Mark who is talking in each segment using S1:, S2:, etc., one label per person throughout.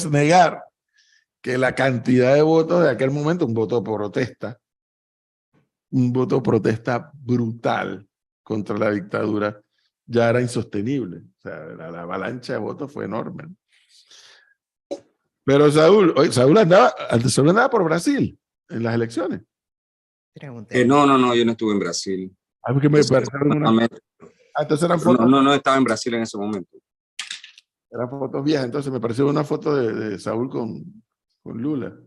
S1: negar que la cantidad de votos de aquel momento, un voto protesta brutal contra la dictadura, ya era insostenible. O sea, la avalancha de votos fue enorme. Pero Saúl andaba por Brasil en las elecciones.
S2: No, yo no estuve en Brasil.
S1: Algo que me parecieron entonces eran fotos.
S2: No estaba en Brasil en ese momento.
S1: Eran fotos viejas, entonces me pareció una foto de Saúl con Lula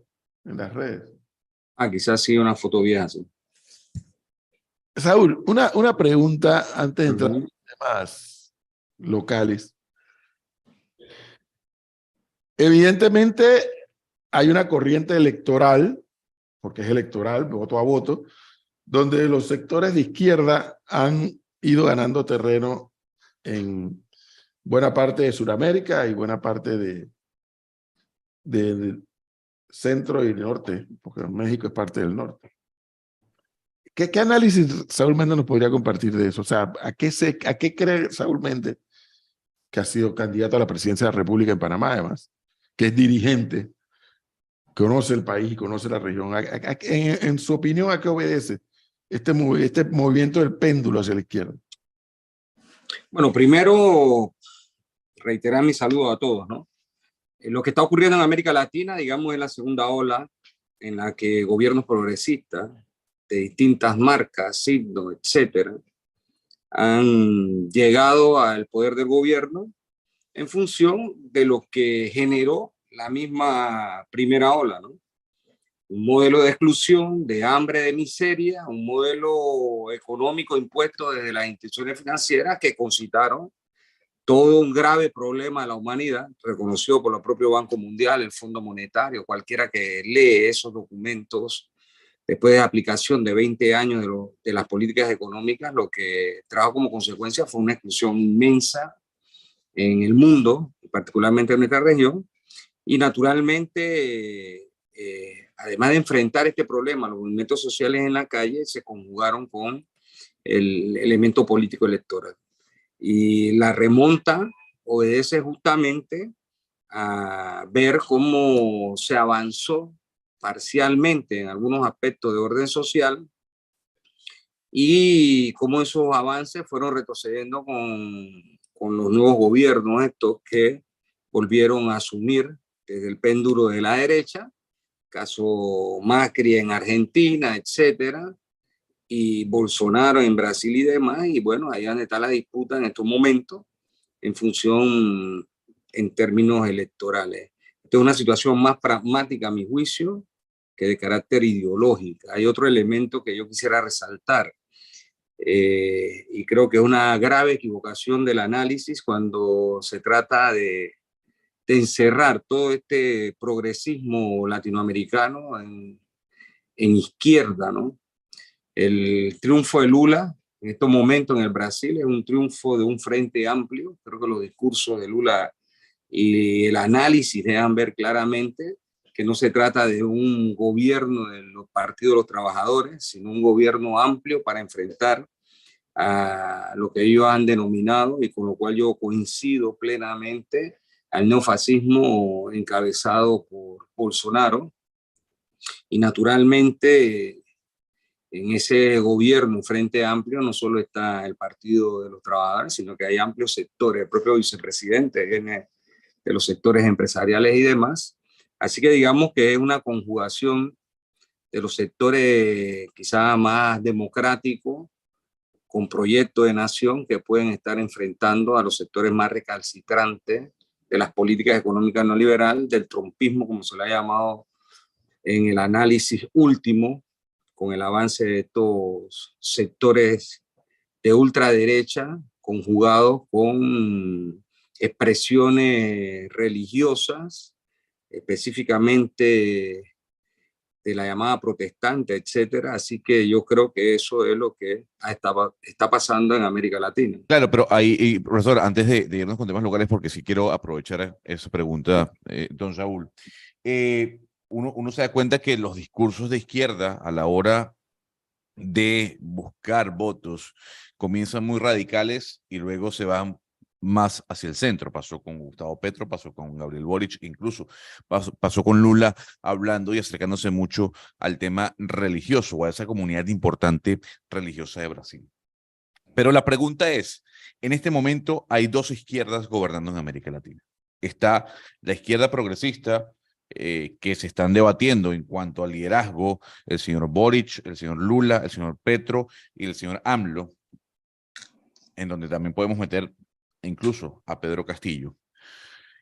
S1: en las redes.
S2: Quizás sí, una foto vieja, sí.
S1: Saúl, una pregunta antes de entrar en temas locales. Evidentemente hay una corriente electoral, porque es electoral, voto a voto, donde los sectores de izquierda han ido ganando terreno en buena parte de Sudamérica y buena parte de centro y norte, porque México es parte del norte. ¿Qué análisis Saúl Méndez nos podría compartir de eso? O sea, ¿a qué cree Saúl Méndez, que ha sido candidato a la presidencia de la República en Panamá, además, que es dirigente, conoce el país, conoce la región? En su opinión, ¿a qué obedece este movimiento del péndulo hacia la izquierda?
S2: Bueno, primero, reiterar mi saludo a todos, ¿no? Lo que está ocurriendo en América Latina, digamos, es la segunda ola en la que gobiernos progresistas de distintas marcas, signos, etcétera, han llegado al poder del gobierno en función de lo que generó la misma primera ola, ¿no? Un modelo de exclusión, de hambre, de miseria, un modelo económico impuesto desde las instituciones financieras que concitaron todo un grave problema de la humanidad, reconocido por el propio Banco Mundial, el Fondo Monetario, cualquiera que lee esos documentos después de la aplicación de 20 años de las políticas económicas, lo que trajo como consecuencia fue una exclusión inmensa en el mundo, particularmente en nuestra región, y naturalmente, además de enfrentar este problema, los movimientos sociales en la calle se conjugaron con el elemento político electoral. Y la remonta obedece justamente a ver cómo se avanzó parcialmente en algunos aspectos de orden social y cómo esos avances fueron retrocediendo con los nuevos gobiernos estos que volvieron a asumir desde el péndulo de la derecha, caso Macri en Argentina, etcétera, y Bolsonaro en Brasil y demás, y bueno, ahí es donde está la disputa en estos momentos en función en términos electorales. Esta es una situación más pragmática a mi juicio que de carácter ideológico. Hay otro elemento que yo quisiera resaltar y creo que es una grave equivocación del análisis cuando se trata de encerrar todo este progresismo latinoamericano en izquierda, ¿no? El triunfo de Lula en estos momentos en el Brasil es un triunfo de un frente amplio. Creo que los discursos de Lula y el análisis dejan ver claramente que no se trata de un gobierno de los partidos de los trabajadores, sino un gobierno amplio para enfrentar a lo que ellos han denominado, y con lo cual yo coincido plenamente, al neofascismo encabezado por Bolsonaro. Y naturalmente en ese gobierno Frente Amplio no solo está el Partido de los Trabajadores, sino que hay amplios sectores, el propio vicepresidente viene de los sectores empresariales y demás. Así que digamos que es una conjugación de los sectores quizá más democráticos, con proyectos de nación, que pueden estar enfrentando a los sectores más recalcitrantes de las políticas económicas no liberales, del trumpismo, como se le ha llamado en el análisis último, con el avance de estos sectores de ultraderecha conjugados con expresiones religiosas, específicamente de la llamada protestante, etcétera. Así que yo creo que eso es lo que está pasando en América Latina.
S3: Claro, pero ahí, profesor, antes de irnos con temas locales, porque sí quiero aprovechar esa pregunta, don Saúl, uno se da cuenta que los discursos de izquierda a la hora de buscar votos comienzan muy radicales y luego se van más hacia el centro. Pasó con Gustavo Petro, pasó con Gabriel Boric, incluso pasó con Lula, hablando y acercándose mucho al tema religioso o a esa comunidad importante religiosa de Brasil. Pero la pregunta es, en este momento hay dos izquierdas gobernando en América Latina. Está la izquierda progresista, que se están debatiendo en cuanto al liderazgo, el señor Boric, el señor Lula, el señor Petro y el señor AMLO, en donde también podemos meter incluso a Pedro Castillo.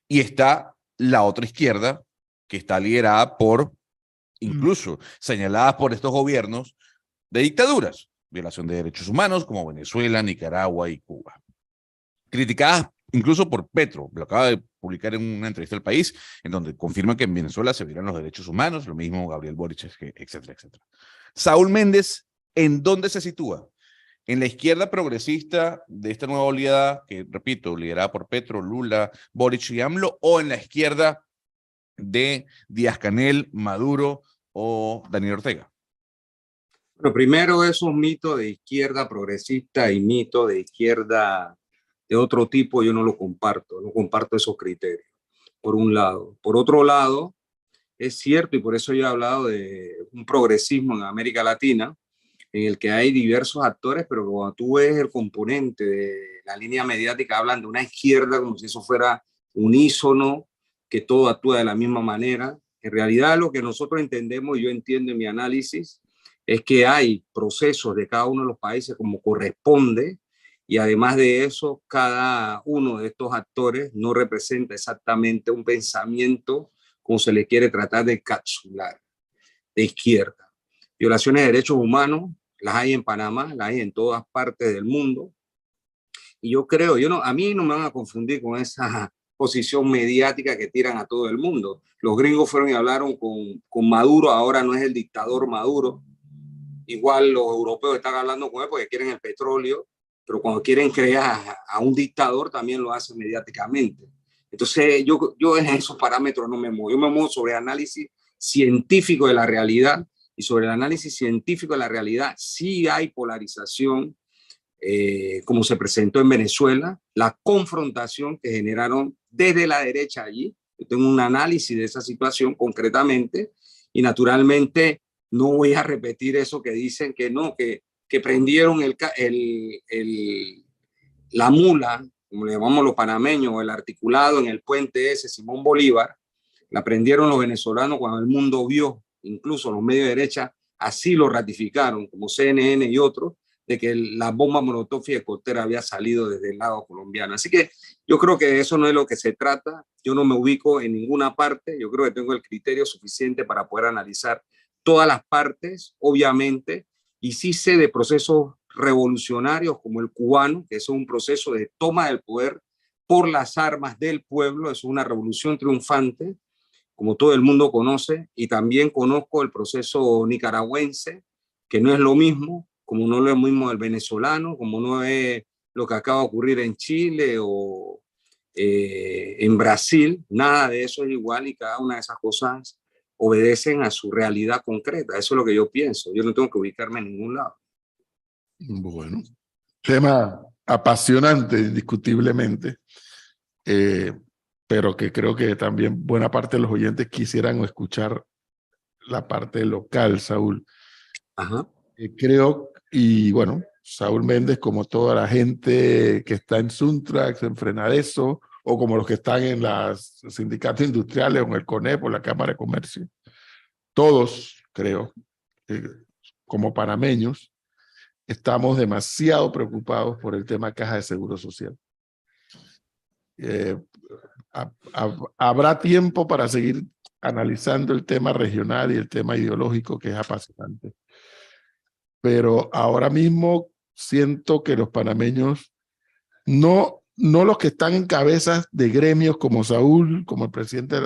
S3: Y está la otra izquierda, que está liderada por, incluso señalada por estos gobiernos de dictaduras, violación de derechos humanos, como Venezuela, Nicaragua y Cuba. Criticadas incluso por Petro, lo acaba de publicar en una entrevista al País, en donde confirma que en Venezuela se violan los derechos humanos, lo mismo Gabriel Boric, etcétera, etcétera. Saúl Méndez, ¿en dónde se sitúa? ¿En la izquierda progresista de esta nueva oleada, que repito, liderada por Petro, Lula, Boric y AMLO, o en la izquierda de Díaz-Canel, Maduro o Daniel Ortega?
S2: Bueno, primero, esos mitos de izquierda progresista y mitos de izquierda de otro tipo, yo no lo comparto, no comparto esos criterios, por un lado. Por otro lado, es cierto, y por eso yo he hablado de un progresismo en América Latina, en el que hay diversos actores, pero cuando tú ves el componente de la línea mediática, hablan de una izquierda como si eso fuera unísono, que todo actúa de la misma manera. En realidad, lo que nosotros entendemos, y yo entiendo en mi análisis, es que hay procesos de cada uno de los países como corresponde, y además de eso, cada uno de estos actores no representa exactamente un pensamiento como se le quiere tratar de capsular, de izquierda. Violaciones de derechos humanos las hay en Panamá, las hay en todas partes del mundo. Y yo creo, a mí no me van a confundir con esa posición mediática que tiran a todo el mundo. Los gringos fueron y hablaron con Maduro, ahora no es el dictador Maduro. Igual los europeos están hablando con él porque quieren el petróleo, pero cuando quieren crear a un dictador también lo hacen mediáticamente. Entonces yo en esos parámetros no me muevo. Yo me muevo sobre análisis científico de la realidad, y sobre el análisis científico de la realidad sí hay polarización, como se presentó en Venezuela, la confrontación que generaron desde la derecha allí. Yo tengo un análisis de esa situación concretamente, y naturalmente no voy a repetir eso que dicen que no, que prendieron la mula, como le llamamos los panameños, el articulado en el puente ese, Simón Bolívar. La prendieron los venezolanos cuando el mundo vio, incluso los medios de derecha así lo ratificaron, como CNN y otros, de que la bomba molotov y helicóptero había salido desde el lado colombiano. Así que yo creo que eso no es lo que se trata. Yo no me ubico en ninguna parte. Yo creo que tengo el criterio suficiente para poder analizar todas las partes, obviamente, y sí sé de procesos revolucionarios como el cubano, que es un proceso de toma del poder por las armas del pueblo, es una revolución triunfante, como todo el mundo conoce, y también conozco el proceso nicaragüense, que no es lo mismo, como no es lo mismo el venezolano, como no es lo que acaba de ocurrir en Chile o en Brasil, nada de eso es igual, y cada una de esas cosas obedecen a su realidad concreta. Eso es lo que yo pienso. Yo no tengo que ubicarme en ningún lado.
S1: Bueno, tema apasionante, indiscutiblemente, pero que creo que también buena parte de los oyentes quisieran escuchar la parte local, Saúl.
S2: Ajá.
S1: Creo, y bueno, Saúl Méndez, como toda la gente que está en Suntrax, en Frenadeso, o como los que están en los sindicatos industriales o en el CONEP o la Cámara de Comercio, todos, creo, como panameños, estamos demasiado preocupados por el tema Caja de Seguro Social. Habrá tiempo para seguir analizando el tema regional y el tema ideológico, que es apasionante. Pero ahora mismo siento que los panameños, no los que están en cabezas de gremios como Saúl, como el presidente,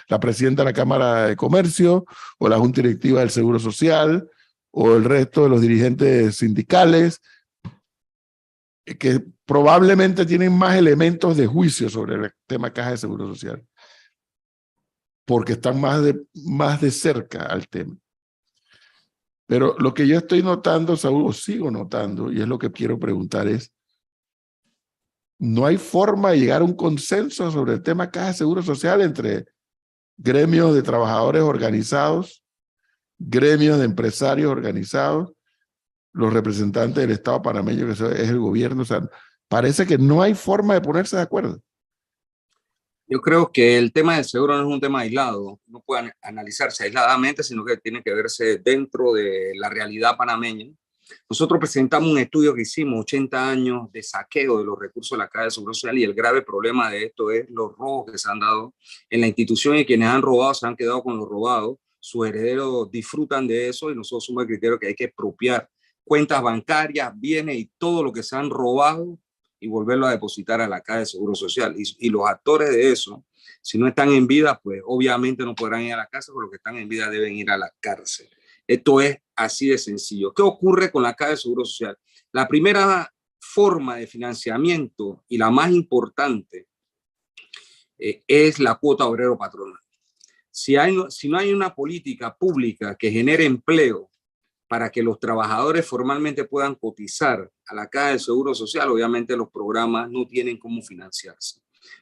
S1: la presidenta de la Cámara de Comercio, o la Junta Directiva del Seguro Social, o el resto de los dirigentes sindicales, que probablemente tienen más elementos de juicio sobre el tema Caja de Seguro Social, porque están más de cerca al tema. Pero lo que yo estoy notando, Saúl, o sigo notando, y es lo que quiero preguntar, es no hay forma de llegar a un consenso sobre el tema Caja de Seguro Social entre gremios de trabajadores organizados, gremios de empresarios organizados, los representantes del Estado panameño, que es el gobierno. O sea, parece que no hay forma de ponerse de acuerdo.
S2: Yo creo que el tema del seguro no es un tema aislado, no puede analizarse aisladamente, sino que tiene que verse dentro de la realidad panameña. Nosotros presentamos un estudio que hicimos, 80 años de saqueo de los recursos de la Caja de Seguro Social, y el grave problema de esto es los robos que se han dado en la institución, y quienes han robado se han quedado con lo robado. Sus herederos disfrutan de eso y nosotros somos el criterio que hay que expropiar cuentas bancarias, bienes y todo lo que se han robado y volverlo a depositar a la Caja de Seguro Social. Y los actores de eso, si no están en vida, pues obviamente no podrán ir a la cárcel, pero los que están en vida deben ir a la cárcel. Esto es así de sencillo. ¿Qué ocurre con la Caja de Seguro Social? La primera forma de financiamiento y la más importante es la cuota obrero patronal. Si no hay una política pública que genere empleo para que los trabajadores formalmente puedan cotizar a la Caja de Seguro Social, obviamente los programas no tienen cómo financiarse,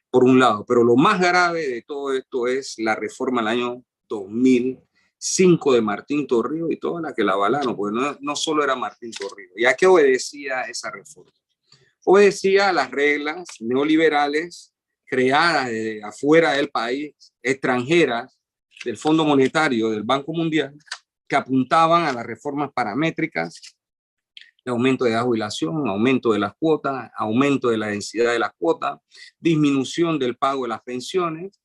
S2: por un lado. Pero lo más grave de todo esto es la reforma del año 2005 de Martín Torrijos y toda la que la avalaron, porque no solo era Martín Torrijos. ¿Y a qué obedecía esa reforma? Obedecía a las reglas neoliberales creadas desde afuera del país, extranjeras, del Fondo Monetario, del Banco Mundial, que apuntaban a las reformas paramétricas, de aumento de la jubilación, aumento de las cuotas, aumento de la densidad de las cuotas, disminución del pago de las pensiones,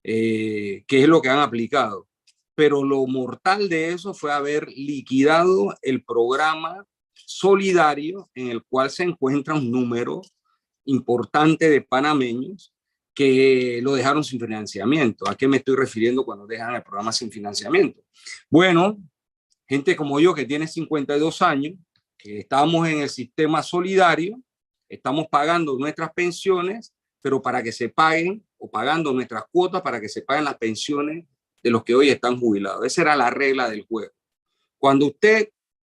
S2: que es lo que han aplicado. Pero lo mortal de eso fue haber liquidado el programa solidario en el cual se encuentra un número importante de panameños que lo dejaron sin financiamiento. ¿A qué me estoy refiriendo cuando dejan el programa sin financiamiento? Bueno, gente como yo que tiene 52 años, que estamos en el sistema solidario, estamos pagando nuestras pensiones, pero para que se paguen, o pagando nuestras cuotas para que se paguen las pensiones de los que hoy están jubilados. Esa era la regla del juego. Cuando usted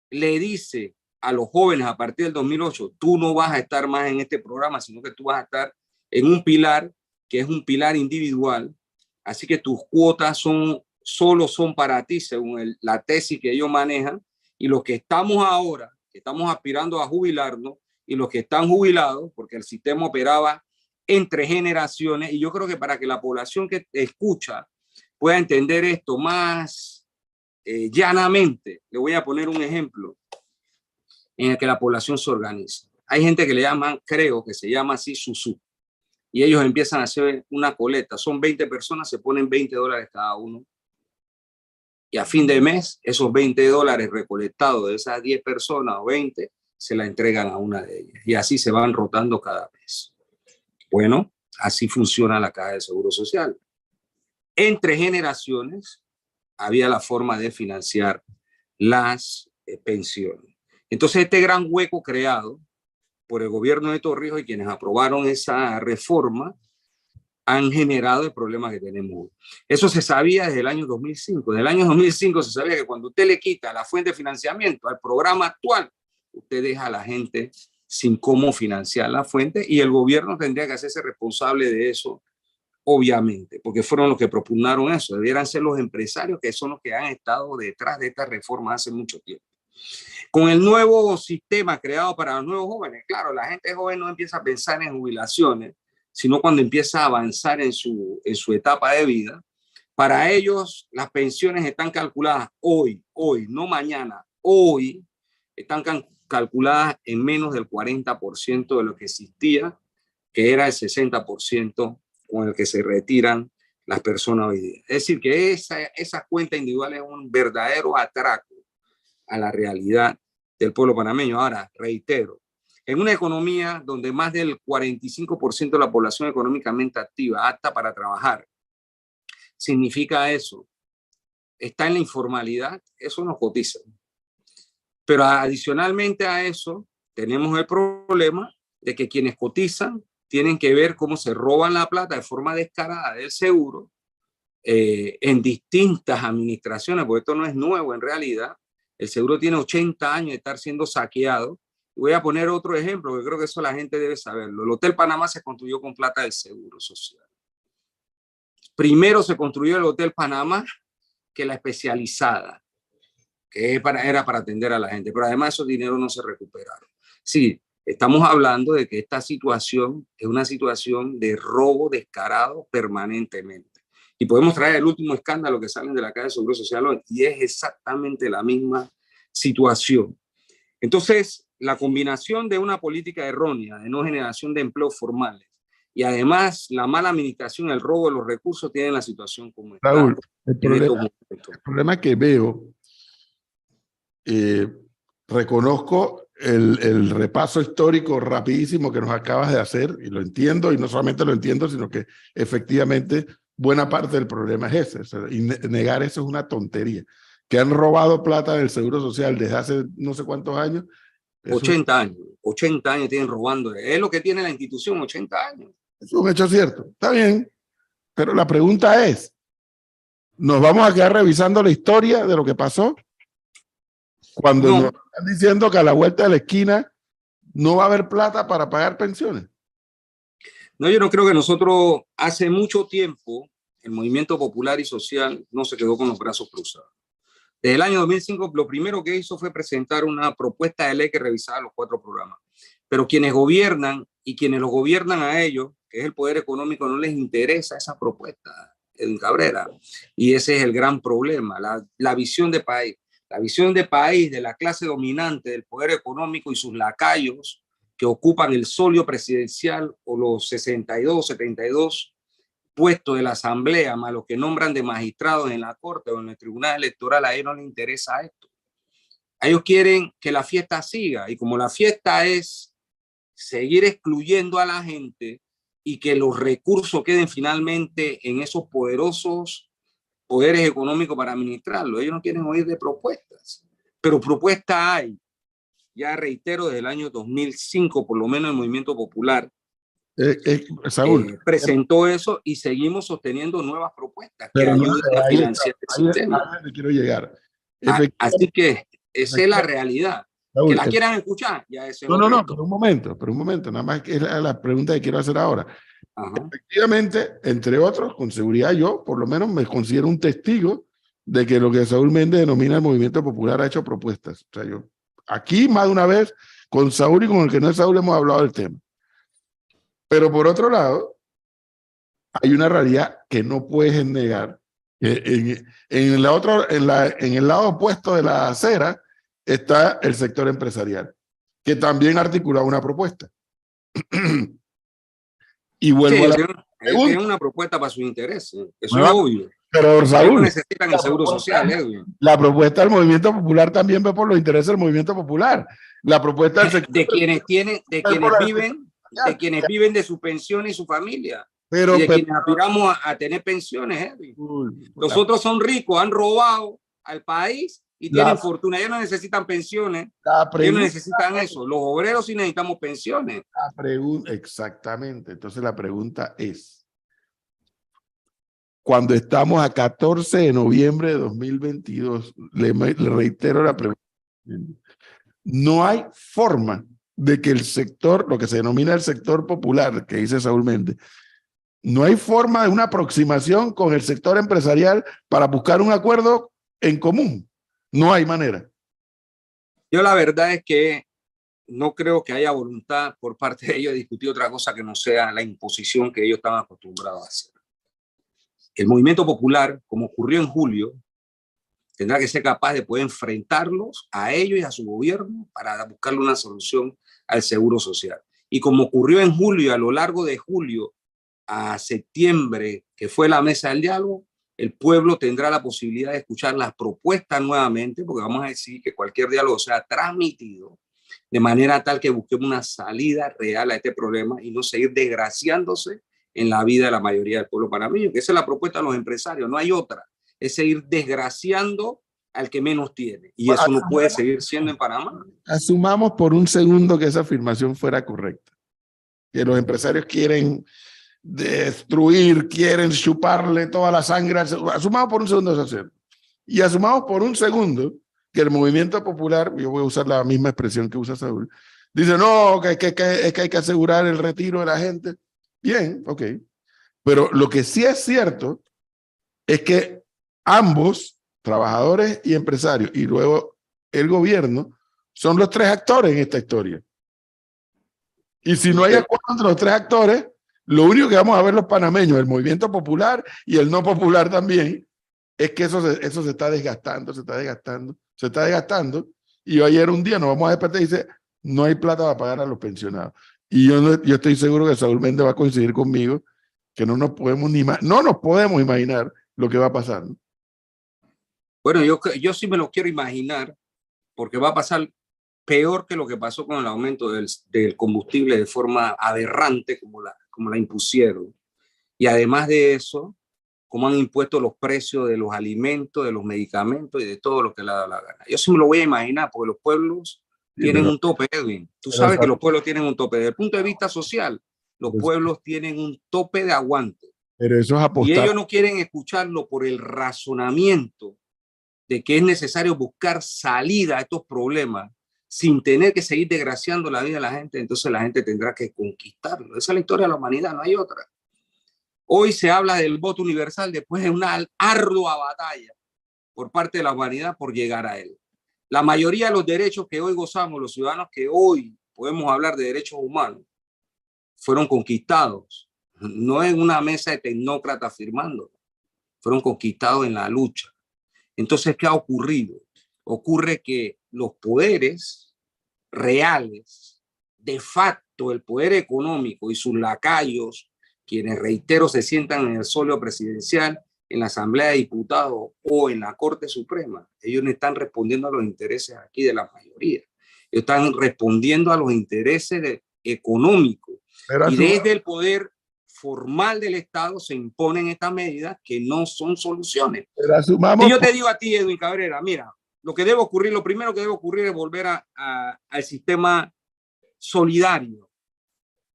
S2: le dice a los jóvenes a partir del 2008, tú no vas a estar más en este programa, sino que tú vas a estar en un pilar que es un pilar individual, así que tus cuotas solo son para ti, según la tesis que ellos manejan, y los que estamos ahora, que estamos aspirando a jubilarnos, y los que están jubilados, porque el sistema operaba entre generaciones, y yo creo que para que la población que escucha pueda entender esto más llanamente, le voy a poner un ejemplo en el que la población se organiza. Hay gente que le llaman, creo que se llama así, susú, y ellos empiezan a hacer una coleta. Son 20 personas, se ponen $20 cada uno, y a fin de mes, esos $20 recolectados de esas 10 personas o 20, se la entregan a una de ellas, y así se van rotando cada mes. Bueno, así funciona la Caja de Seguro Social. Entre generaciones había la forma de financiar las pensiones. Entonces, este gran hueco creado por el gobierno de Torrijos y quienes aprobaron esa reforma han generado el problema que tenemos hoy. Eso se sabía desde el año 2005. Desde el año 2005 se sabía que cuando usted le quita la fuente de financiamiento al programa actual, usted deja a la gente sin cómo financiar la fuente, y el gobierno tendría que hacerse responsable de eso, obviamente, porque fueron los que propugnaron eso. Debieran ser los empresarios, que son los que han estado detrás de esta reforma hace mucho tiempo. Con el nuevo sistema creado para los nuevos jóvenes, claro, la gente joven no empieza a pensar en jubilaciones, sino cuando empieza a avanzar en su etapa de vida. Para ellos, las pensiones están calculadas hoy, no mañana, hoy, están calculadas en menos del 40% de lo que existía, que era el 60% con el que se retiran las personas hoy día. Es decir, que esa cuenta individual es un verdadero atraco a la realidad del pueblo panameño. Ahora, reitero, en una economía donde más del 45% de la población económicamente activa, apta para trabajar, significa eso, está en la informalidad, eso nos cotiza. Pero adicionalmente a eso, tenemos el problema de que quienes cotizan tienen que ver cómo se roban la plata de forma descarada del seguro en distintas administraciones, porque esto no es nuevo en realidad. El seguro tiene 80 años de estar siendo saqueado, Voy a poner otro ejemplo, que creo que eso la gente debe saberlo. El Hotel Panamá se construyó con plata del Seguro Social. Primero se construyó el Hotel Panamá que la especializada, que era para atender a la gente, pero además esos dineros no se recuperaron. Sí, estamos hablando de que esta situación es una situación de robo descarado permanentemente. Y podemos traer el último escándalo que salen de la Caja de Seguro Social hoy, y es exactamente la misma situación. Entonces, la combinación de una política errónea de no generación de empleos formales y además la mala administración, el robo de los recursos, tienen la situación como está.
S1: Raúl, el problema que veo, reconozco el repaso histórico rapidísimo que nos acabas de hacer, y lo entiendo, y no solamente lo entiendo, sino que efectivamente buena parte del problema es ese. O sea, y negar eso es una tontería. Que han robado plata del Seguro Social desde hace no sé cuántos años.
S2: 80 años. 80 años tienen robando. Es lo que tiene la institución, 80 años.
S1: Es un hecho cierto. Está bien. Pero la pregunta es, ¿nos vamos a quedar revisando la historia de lo que pasó? Cuando nos están diciendo que a la vuelta de la esquina no va a haber plata para pagar pensiones.
S2: No, yo no creo que nosotros, hace mucho tiempo, el movimiento popular y social no se quedó con los brazos cruzados. Desde el año 2005, lo primero que hizo fue presentar una propuesta de ley que revisaba los 4 programas. Pero quienes gobiernan y quienes los gobiernan a ellos, que es el poder económico, no les interesa esa propuesta, Edwin Cabrera. Y ese es el gran problema, la visión de país. La visión de país de la clase dominante del poder económico y sus lacayos que ocupan el solio presidencial o los 62, 72 puestos de la asamblea, más los que nombran de magistrados en la corte o en el tribunal electoral, a ellos no les interesa esto. A ellos quieren que la fiesta siga, y como la fiesta es seguir excluyendo a la gente y que los recursos queden finalmente en esos poderosos poderes económicos para administrarlo, ellos no quieren oír de propuestas, pero propuestas hay. Ya reitero, desde el año 2005, por lo menos el Movimiento Popular
S1: Saúl,
S2: presentó eso, y seguimos sosteniendo nuevas propuestas que ayuden a financiar el sistema.
S1: Ahí quiero llegar.
S2: Así que esa es la realidad. Saúl, que la quieran escuchar, ya ese
S1: no, pero un momento, nada más que es la pregunta que quiero hacer ahora. Ajá. Efectivamente, entre otros, con seguridad yo, por lo menos, me considero un testigo de que lo que Saúl Méndez denomina el Movimiento Popular ha hecho propuestas. O sea, yo aquí más de una vez, con Saúl y con el que no es Saúl, hemos hablado del tema. Pero por otro lado, hay una realidad que no puedes negar. En el lado opuesto de la acera está el sector empresarial, que también articula una propuesta. Y vuelvo a la pregunta.
S2: Tienen una propuesta para sus intereses, eso es obvio.
S1: Pero Saúl,
S2: no necesitan el seguro social, Edwin.
S1: La propuesta del Movimiento Popular también ve por los intereses del Movimiento Popular. La propuesta del sector
S2: de quienes viven de su pensión y su familia.
S1: Pero,
S2: y de quienes aspiramos a tener pensiones, Edwin. Los otros son ricos, han robado al país y tienen fortuna. Ellos no necesitan pensiones. Ellos no necesitan eso. Los obreros sí necesitamos pensiones.
S1: Exactamente. Entonces la pregunta es, cuando estamos a 14 de noviembre de 2022, le reitero la pregunta, no hay forma de que el sector, lo que se denomina el sector popular, que dice Saúl Méndez, no hay forma de una aproximación con el sector empresarial para buscar un acuerdo en común. No hay manera.
S2: Yo la verdad es que no creo que haya voluntad por parte de ellos de discutir otra cosa que no sea la imposición que ellos están acostumbrados a hacer. El movimiento popular, como ocurrió en julio, tendrá que ser capaz de poder enfrentarlos a ellos y a su gobierno para buscarle una solución al seguro social. Y como ocurrió en julio, a lo largo de julio a septiembre, que fue la mesa del diálogo, el pueblo tendrá la posibilidad de escuchar las propuestas nuevamente, porque vamos a decir que cualquier diálogo sea transmitido de manera tal que busquemos una salida real a este problema y no seguir desgraciándose en la vida de la mayoría del pueblo panameño, que esa es la propuesta de los empresarios, no hay otra, es seguir desgraciando al que menos tiene, y eso no puede seguir siendo en Panamá.
S1: Asumamos por un segundo que esa afirmación fuera correcta, que los empresarios quieren destruir, quieren chuparle toda la sangre, asumamos por un segundo eso, cierto. Y asumamos por un segundo que el movimiento popular, yo voy a usar la misma expresión que usa Saúl, Dice, no, es que hay que asegurar el retiro de la gente. Bien, ok. Pero lo que sí es cierto es que ambos, trabajadores y empresarios, y luego el gobierno, son los tres actores en esta historia. Y si no hay acuerdo entre los tres actores, lo único que vamos a ver los panameños, el movimiento popular y el no popular también, es que eso se está desgastando, y ayer un día nos vamos a despertar y dice, no hay plata para pagar a los pensionados. Y yo estoy seguro que Saúl Méndez va a coincidir conmigo que no nos podemos imaginar lo que va a pasar, ¿no?
S2: Bueno, yo sí me lo quiero imaginar, porque va a pasar peor que lo que pasó con el aumento del combustible de forma aberrante como la impusieron. Y además de eso, como han impuesto los precios de los alimentos, de los medicamentos y de todo lo que le da la gana. Yo sí me lo voy a imaginar, porque los pueblos tienen un tope, Edwin. Tú sabes que los pueblos tienen un tope. Desde el punto de vista social, los pueblos tienen un tope de aguante.
S1: Pero eso es apostar.
S2: Y ellos no quieren escucharlo por el razonamiento de que es necesario buscar salida a estos problemas sin tener que seguir desgraciando la vida de la gente. Entonces la gente tendrá que conquistarlo. Esa es la historia de la humanidad, no hay otra. Hoy se habla del voto universal después de una ardua batalla por parte de la humanidad por llegar a él. La mayoría de los derechos que hoy gozamos, los ciudadanos que hoy podemos hablar de derechos humanos, fueron conquistados. No en una mesa de tecnócratas firmando, fueron conquistados en la lucha. Entonces, ¿qué ha ocurrido? Ocurre que los poderes reales, de facto, el poder económico y sus lacayos, quienes, reitero, se sientan en el solio presidencial, en la Asamblea de Diputados o en la Corte Suprema, ellos no están respondiendo a los intereses aquí de la mayoría. Ellos están respondiendo a los intereses económicos. Y desde el poder formal del Estado se imponen estas medidas que no son soluciones. Y yo te digo a ti, Edwin Cabrera, mira, lo primero que debe ocurrir es volver al sistema solidario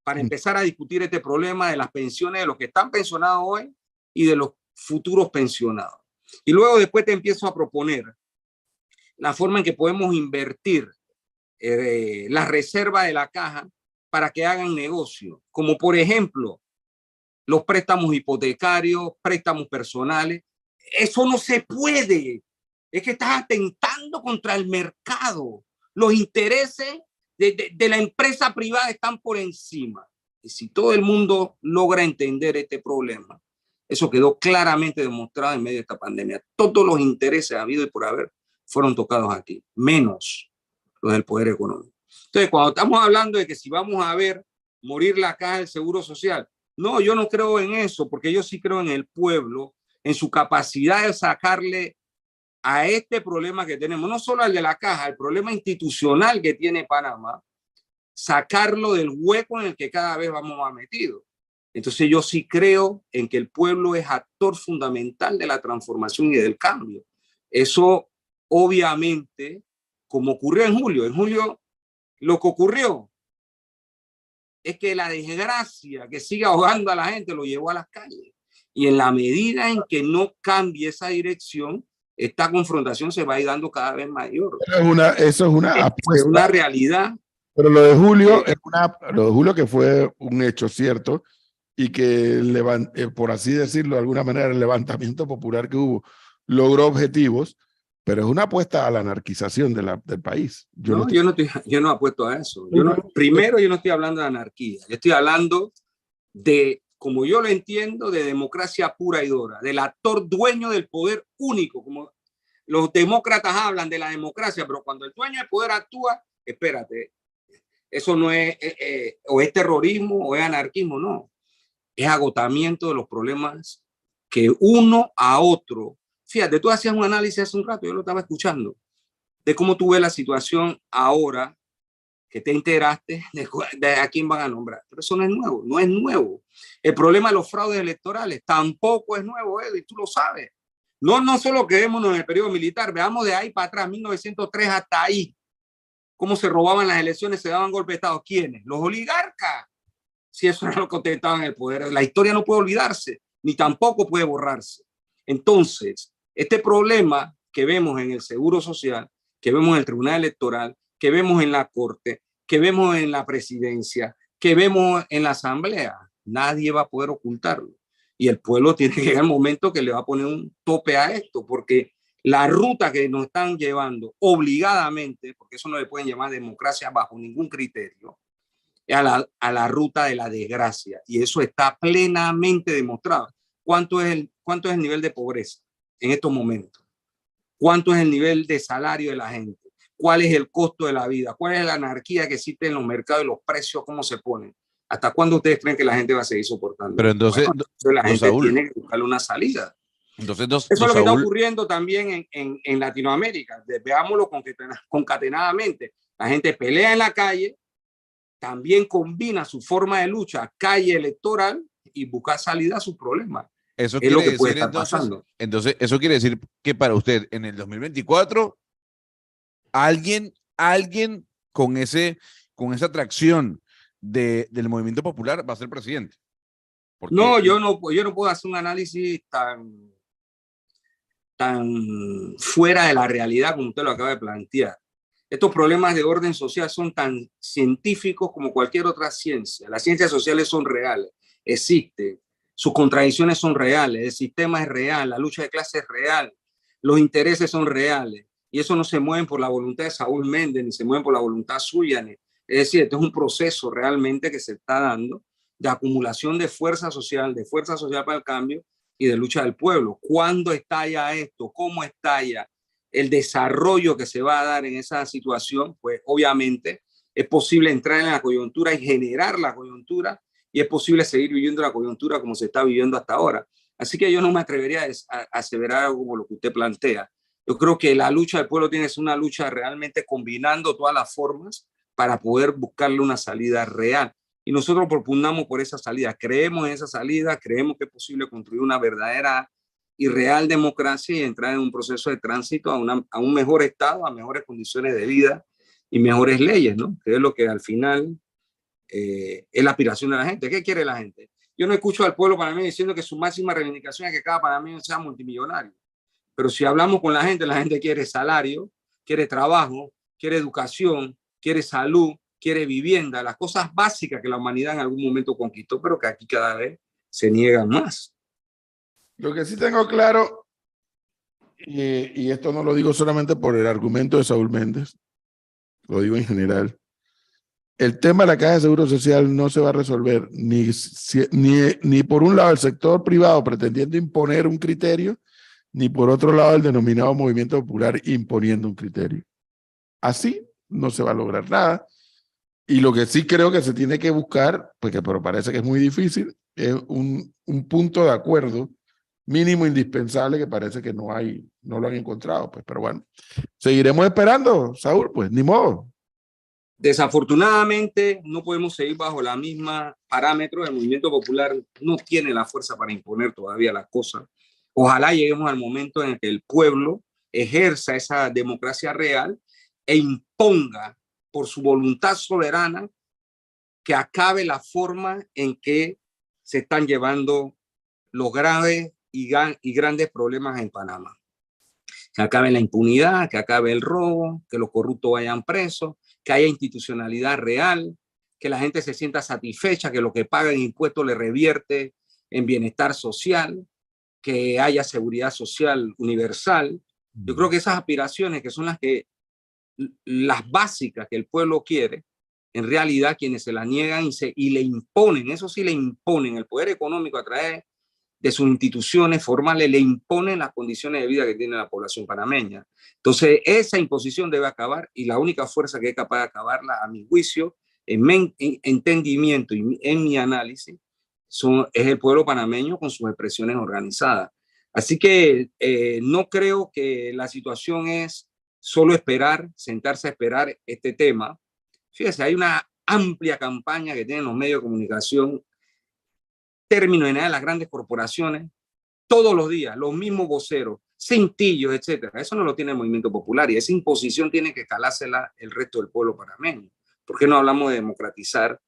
S2: para empezar a discutir este problema de las pensiones de los que están pensionados hoy y de los futuros pensionados. Y luego después te empiezo a proponer la forma en que podemos invertir la reserva de la caja para que hagan negocio, como por ejemplo los préstamos hipotecarios, préstamos personales. Eso no se puede. Es que estás atentando contra el mercado. Los intereses de la empresa privada están por encima. Y si todo el mundo logra entender este problema, eso quedó claramente demostrado en medio de esta pandemia. Todos los intereses habidos y por haber fueron tocados aquí, menos los del poder económico. Entonces, cuando estamos hablando de que si vamos a ver morir la caja del Seguro Social, no, yo no creo en eso, porque yo sí creo en el pueblo, en su capacidad de sacarle a este problema que tenemos, no solo al de la caja, el problema institucional que tiene Panamá, sacarlo del hueco en el que cada vez vamos más metidos. Entonces yo sí creo en que el pueblo es actor fundamental de la transformación y del cambio. Eso obviamente, como ocurrió en julio lo que ocurrió es que la desgracia que sigue ahogando a la gente lo llevó a las calles. Y en la medida en que no cambie esa dirección, esta confrontación se va a ir dando cada vez mayor.
S1: Eso es una apuesta.
S2: Es una realidad.
S1: Pero lo de Julio que fue un hecho cierto y que, por así decirlo de alguna manera, el levantamiento popular que hubo logró objetivos, pero es una apuesta a la anarquización del país.
S2: Yo no apuesto a eso. Primero, yo no estoy hablando de anarquía. Yo estoy hablando de, como yo lo entiendo, de democracia pura y dura, del actor dueño del poder único. Como los demócratas hablan de la democracia, pero cuando el dueño del poder actúa, espérate, eso no es o es terrorismo o es anarquismo, no. Es agotamiento de los problemas que uno a otro. Fíjate, tú hacías un análisis hace un rato, yo lo estaba escuchando, de cómo tú ves la situación ahora que te enteraste de a quién van a nombrar. Pero eso no es nuevo. El problema de los fraudes electorales tampoco es nuevo, Eddie, tú lo sabes. No solo quedémonos en el periodo militar, veamos de ahí para atrás, 1903 hasta ahí, cómo se robaban las elecciones, se daban golpes de Estado. ¿Quiénes? Los oligarcas. Si eso era lo que ostentaban el poder. La historia no puede olvidarse, ni tampoco puede borrarse. Entonces, este problema que vemos en el Seguro Social, que vemos en el Tribunal Electoral, que vemos en la Corte, que vemos en la presidencia, que vemos en la asamblea. Nadie va a poder ocultarlo. Y el pueblo tiene que llegar al momento que le va a poner un tope a esto, porque la ruta que nos están llevando obligadamente, porque eso no le pueden llamar democracia bajo ningún criterio, es a la ruta de la desgracia. Y eso está plenamente demostrado. ¿Cuánto es el nivel de pobreza en estos momentos? ¿Cuánto es el nivel de salario de la gente? ¿Cuál es el costo de la vida? ¿Cuál es la anarquía que existe en los mercados y los precios cómo se ponen? ¿Hasta cuándo ustedes creen que la gente va a seguir soportando?
S3: Pero entonces,
S2: Bueno, entonces la gente
S3: Saúl,
S2: tiene que buscarle una salida.
S3: entonces,
S2: Eso es lo que está
S3: Saúl,
S2: ocurriendo también en Latinoamérica. Veámoslo concatenadamente. La gente pelea en la calle, también combina su forma de lucha, calle electoral, y busca salida a sus problemas.
S3: eso
S2: Es lo
S3: quiere
S2: que puede
S3: decir
S2: estar pasando.
S3: entonces, eso quiere decir que para usted en el 2024 alguien con esa atracción del movimiento popular va a ser presidente. Porque
S2: No, yo no puedo hacer un análisis tan fuera de la realidad como usted lo acaba de plantear. Estos problemas de orden social son tan científicos como cualquier otra ciencia. Las ciencias sociales son reales, existen. Sus contradicciones son reales, el sistema es real, la lucha de clases es real, los intereses son reales. Y eso no se mueve por la voluntad de Saúl Méndez, ni se mueve por la voluntad suya. Es decir, este es un proceso realmente que se está dando de acumulación de fuerza social para el cambio y de lucha del pueblo. ¿Cuándo estalla esto? ¿Cómo estalla? El desarrollo que se va a dar en esa situación, pues obviamente es posible entrar en la coyuntura y generar la coyuntura, y es posible seguir viviendo la coyuntura como se está viviendo hasta ahora. Así que yo no me atrevería a aseverar algo como lo que usted plantea. Yo creo que la lucha del pueblo tiene que ser una lucha realmente combinando todas las formas para poder buscarle una salida real. Y nosotros propugnamos por esa salida, creemos en esa salida, creemos que es posible construir una verdadera y real democracia y entrar en un proceso de tránsito a un mejor estado, a mejores condiciones de vida y mejores leyes, ¿no? Que es lo que al final es la aspiración de la gente. ¿Qué quiere la gente? Yo no escucho al pueblo panameño diciendo que su máxima reivindicación es que cada panameño sea multimillonario. Pero si hablamos con la gente quiere salario, quiere trabajo, quiere educación, quiere salud, quiere vivienda, las cosas básicas que la humanidad en algún momento conquistó, pero que aquí cada vez se niegan más.
S1: Lo que sí tengo claro, y esto no lo digo solamente por el argumento de Saúl Méndez, lo digo en general, el tema de la Caja de Seguro Social no se va a resolver ni por un lado el sector privado pretendiendo imponer un criterio, ni por otro lado el denominado movimiento popular imponiendo un criterio. Así no se va a lograr nada. Y lo que sí creo que se tiene que buscar, porque pero parece que es muy difícil, es un punto de acuerdo mínimo indispensable que parece que no lo han encontrado. Pues, pero bueno, seguiremos esperando, Saúl, pues ni modo.
S2: Desafortunadamente no podemos seguir bajo la misma parámetro. El movimiento popular no tiene la fuerza para imponer todavía las cosas. Ojalá lleguemos al momento en el que el pueblo ejerza esa democracia real e imponga por su voluntad soberana que acabe la forma en que se están llevando los graves y grandes problemas en Panamá. Que acabe la impunidad, que acabe el robo, que los corruptos vayan presos, que haya institucionalidad real, que la gente se sienta satisfecha, que lo que paga en impuestos le revierte en bienestar social, que haya seguridad social universal. Yo creo que esas aspiraciones, que son las básicas que el pueblo quiere, en realidad quienes se las niegan y le imponen, eso sí le imponen el poder económico a través de sus instituciones formales, le imponen las condiciones de vida que tiene la población panameña. Entonces, esa imposición debe acabar, y la única fuerza que es capaz de acabarla, a mi juicio, en mi entendimiento y en mi análisis, es el pueblo panameño con sus expresiones organizadas. Así que no creo que la situación es solo esperar, sentarse a esperar este tema. Fíjese, hay una amplia campaña que tienen los medios de comunicación, término general de las grandes corporaciones, todos los días, los mismos voceros, cintillos, etcétera. Eso no lo tiene el movimiento popular, y esa imposición tiene que calársela el resto del pueblo panameño. ¿Por qué no hablamos de democratizar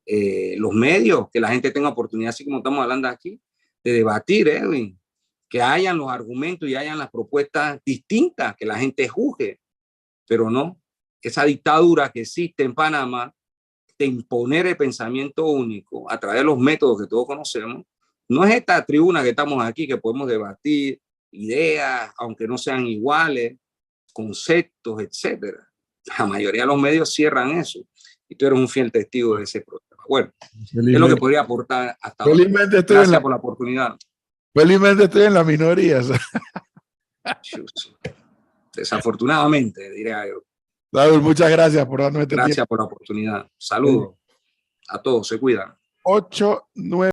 S2: los medios? Que la gente tenga oportunidad, así como estamos hablando aquí, de debatir, Edwin, que hayan los argumentos y hayan las propuestas distintas, que la gente juzgue, pero no. esa dictadura que existe en Panamá de imponer el pensamiento único a través de los métodos que todos conocemos. No es esta tribuna que estamos aquí que podemos debatir ideas, aunque no sean iguales, conceptos, etcétera. La mayoría de los medios cierran eso y tú eres un fiel testigo de ese problema. Bueno, es lo que podría aportar hasta ahora. Gracias por la oportunidad.
S1: Felizmente estoy en la minoría.
S2: Desafortunadamente, diría yo.
S1: Saúl, muchas gracias por darnos este tiempo.
S2: Gracias por la oportunidad. Saludos a todos, se cuidan.
S1: 8, 9.